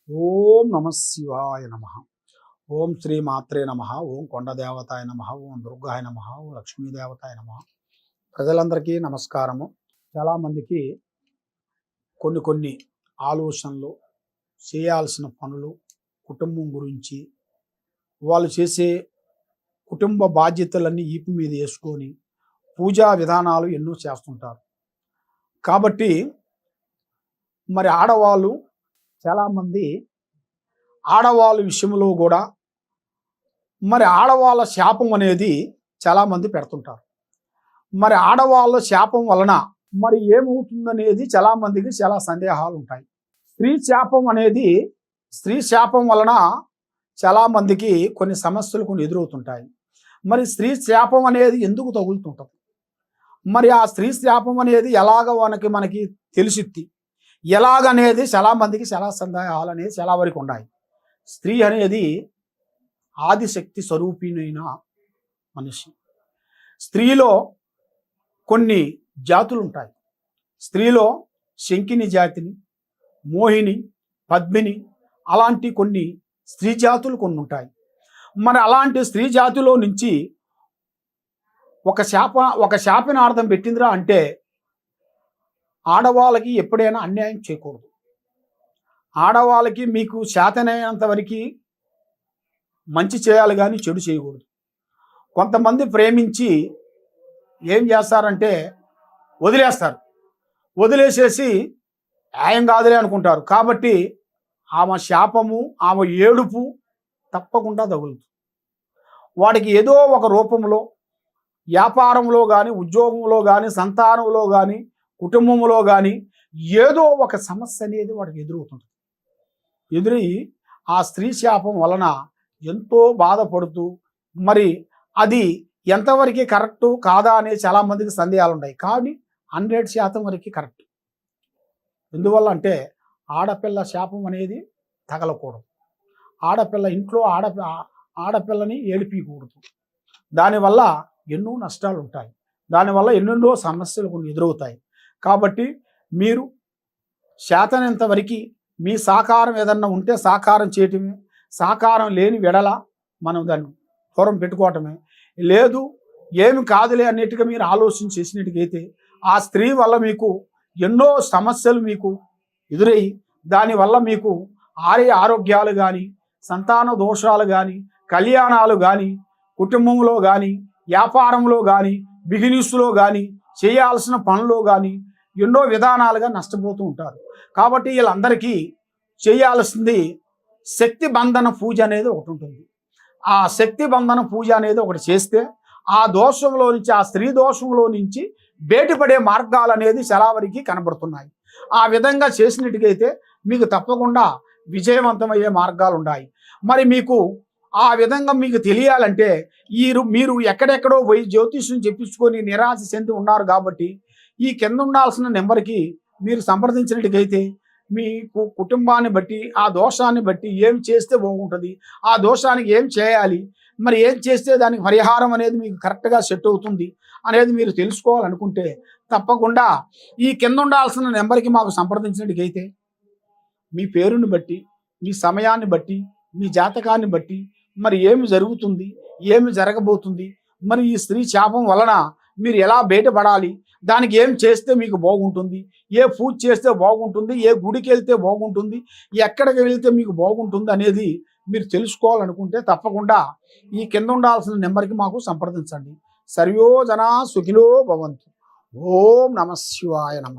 ఓం నమ శివాయ నమ. ఓం శ్రీ మాత్రే నమ. ఓం కొండదేవతాయ నమ. ఓం దుర్గాయ నమ. ఓం లక్ష్మీదేవతాయ నమ. ప్రజలందరికీ నమస్కారము. చాలామందికి కొన్ని ఆలోచనలు, చేయాల్సిన పనులు, కుటుంబం గురించి, వాళ్ళు చేసే కుటుంబ బాధ్యతలన్నీ ఈపు మీద వేసుకొని పూజా విధానాలు ఎన్నో చేస్తుంటారు. కాబట్టి మరి చాలామంది ఆడవాళ్ళ విషయంలో కూడా మరి ఆడవాళ్ళ శాపం అనేది చాలామంది పెడుతుంటారు. మరి ఆడవాళ్ళ శాపం వలన మరి ఏమవుతుందనేది చాలామందికి చాలా సందేహాలు ఉంటాయి. స్త్రీ శాపం వలన చాలామందికి కొన్ని సమస్యలు ఎదురవుతుంటాయి. మరి స్త్రీ శాపం అనేది ఎందుకు తగులుతుంటుంది? మరి ఆ స్త్రీ శాపం అనేది ఎలాగ మనకి తెలిసిద్ది, ఎలాగనేది చాలామందికి చాలా సందేహాలు అనేది చాలా వరకు ఉన్నాయి. స్త్రీ అనేది ఆదిశక్తి స్వరూపిణైన మనిషి. స్త్రీలో కొన్ని జాతులు ఉంటాయి. స్త్రీలో శంకిని జాతిని, మోహిని, పద్మిని అలాంటి కొన్ని స్త్రీ జాతులు కొన్ని ఉంటాయి. మరి అలాంటి స్త్రీ జాతిలో నుంచి ఒక శాపనార్థం పెట్టిందిరా అంటే ఆడవాళ్ళకి ఎప్పుడైనా అన్యాయం చేయకూడదు. ఆడవాళ్ళకి మీకు శాతనైనంత వరకు మంచి చేయాలి కానీ చెడు చేయకూడదు. కొంతమంది ప్రేమించి ఏం చేస్తారంటే వదిలేసేసి ఏం కాదులే అనుకుంటారు. కాబట్టి ఆమె శాపము, ఆమె ఏడుపు తప్పకుండా తగులుతుంది. వాడికి ఏదో ఒక రూపంలో, వ్యాపారంలో కానీ, ఉద్యోగంలో కానీ, సంతానంలో కానీ, కుటుంబంలో కానీ ఏదో ఒక సమస్య అనేది వాడికి ఎదురై ఆ స్త్రీ శాపం వలన ఎంతో బాధపడుతూ మరి అది ఎంతవరకు కరెక్టు కాదా అనే చాలామందికి సందేహాలు ఉన్నాయి. కానీ 100% వరకు కరెక్ట్. ఎందువల్ల అంటే ఆడపిల్ల శాపం అనేది తగలకూడదు. ఆడపిల్ల ఇంట్లో ఆడపిల్లని ఏడిపించకూడదు. దానివల్ల ఎన్నో నష్టాలు ఉంటాయి. దానివల్ల ఎన్నెన్నో సమస్యలు కొన్ని ఎదురవుతాయి. కాబట్టి మీరు శాతనంత వరకు మీ సహకారం ఏదన్నా ఉంటే సహకారం చేయటమే, సహకారం లేని వెడల మనం దాన్ని దూరం పెట్టుకోవటమే. లేదు ఏమి కాదులే అన్నిటిగా మీరు ఆలోచన చేసినట్టుగైతే ఆ స్త్రీ వల్ల మీకు ఎన్నో సమస్యలు మీకు ఎదురై దానివల్ల మీకు ఆరోగ్యాలు కానీ, సంతాన దోషాలు కానీ, కళ్యాణాలు కానీ, కుటుంబంలో కానీ, వ్యాపారంలో కానీ, బిజినెస్లో కానీ, చేయాల్సిన పనుల్లో కానీ ఎన్నో విధానాలుగా నష్టపోతూ ఉంటారు. కాబట్టి వీళ్ళందరికీ చేయాల్సింది శక్తి బంధన పూజ అనేది ఒకటి ఉంటుంది. ఆ శక్తి బంధన పూజ అనేది ఒకటి చేస్తే ఆ దోషంలో నుంచి, ఆ స్త్రీ దోషంలో నుంచి బయటపడే మార్గాలు అనేది చాలా వరకు కనబడుతున్నాయి. ఆ విధంగా చేసినట్టుగైతే మీకు తప్పకుండా విజయవంతమయ్యే మార్గాలు ఉన్నాయి. మరి మీకు ఆ విధంగా మీకు తెలియాలంటే మీరు ఎక్కడెక్కడో పోయి జ్యోతిష్యం చెప్పించుకొని నిరాశ చెంది ఉన్నారు. కాబట్టి ఈ కింద ఉండాల్సిన నెంబర్కి మీరు సంప్రదించినట్టుగైతే మీకు కుటుంబాన్ని బట్టి, ఆ దోషాన్ని బట్టి ఏం చేస్తే బాగుంటుంది, ఆ దోషానికి ఏం చేయాలి, మరి ఏం చేస్తే దానికి పరిహారం అనేది మీకు కరెక్ట్గా సెట్ అవుతుంది అనేది మీరు తెలుసుకోవాలనుకుంటే తప్పకుండా ఈ కింద ఉండాల్సిన నెంబర్కి మాకు సంప్రదించినట్టుగైతే మీ పేరుని బట్టి, మీ సమయాన్ని బట్టి, మీ జాతకాన్ని బట్టి మరి ఏమి జరుగుతుంది, ఏమి జరగబోతుంది, మరి ఈ స్త్రీ శాపం వలన మీరు ఎలా బయటపడాలి, దానికి ఏం చేస్తే మీకు బాగుంటుంది, ఏ పూజ చేస్తే బాగుంటుంది, ఏ గుడికి వెళ్తే బాగుంటుంది, ఎక్కడికి వెళ్తే మీకు బాగుంటుంది అనేది మీరు తెలుసుకోవాలనుకుంటే తప్పకుండా ఈ కింద ఉండాల్సిన నెంబర్కి మాకు సంప్రదించండి. సర్వో జనా సుఖినో భవంతు. ఓం నమ శివాయ నమ.